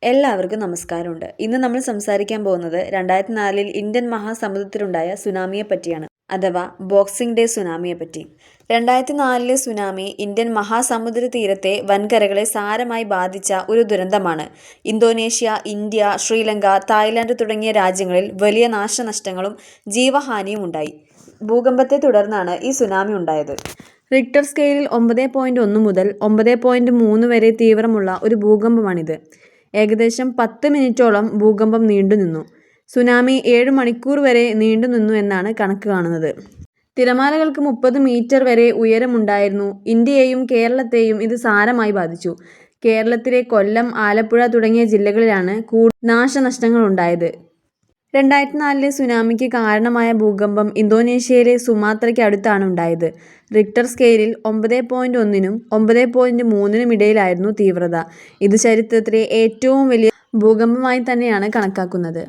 എല്ലാവർക്കും നമസ്കാരമുണ്ട്. ഇന്ന് നമ്മൾ സംസാരിക്കാൻ പോകുന്നത് 2004 ഇന്ത്യൻ മഹാസമുദ്രത്തിലുണ്ടായ സുനാമിയെ പറ്റിയാണ്, അഥവാ ബോക്സിംഗ് ഡേ സുനാമിയെ പറ്റി. 2004 സുനാമി ഇന്ത്യൻ മഹാസമുദ്ര തീരത്തെ വൻകരകളെ സാരമായി ബാധിച്ച ഒരു ദുരന്തമാണ്. ഇന്തോനേഷ്യ, ഇന്ത്യ, ശ്രീലങ്ക, തായ്ലാന്റ് തുടങ്ങിയ രാജ്യങ്ങളിൽ വലിയ നാശനഷ്ടങ്ങളും ജീവഹാനിയും ഉണ്ടായി. ഭൂകമ്പത്തെ തുടർന്നാണ് ഈ സുനാമി ഉണ്ടായത്. റിക്ടർ സ്കെയിലിൽ 9.1 മുതൽ 9.3 വരെ തീവ്രമുള്ള ഒരു ഭൂകമ്പമാണിത്. ഏകദേശം 10 മിനിറ്റോളം ഭൂകമ്പം നീണ്ടുനിന്നു. സുനാമി 7 മണിക്കൂർ വരെ നീണ്ടുനിന്നു എന്നാണ് കണക്ക് കാണുന്നത്. തിരമാലകൾക്ക് 30 മീറ്റർ വരെ ഉയരമുണ്ടായിരുന്നു. ഇന്ത്യയെയും കേരളത്തെയും ഇത് സാരമായി ബാധിച്ചു. കേരളത്തിലെ കൊല്ലം, ആലപ്പുഴ തുടങ്ങിയ ജില്ലകളിലാണ് നാശനഷ്ടങ്ങൾ ഉണ്ടായത്. 2004 സുനാമിക്ക് കാരണമായ ഭൂകമ്പം ഇന്തോനേഷ്യയിലെ സുമാത്രയ്ക്ക് അടുത്താണ് ഉണ്ടായത്. റിക്ടർ സ്കെയിലിൽ 9.1-നും 9.3-നും ഇടയിലായിരുന്നു തീവ്രത. ഇത് ചരിത്രത്തിലെ ഏറ്റവും വലിയ ഭൂകമ്പമായി തന്നെയാണ് കണക്കാക്കുന്നത്.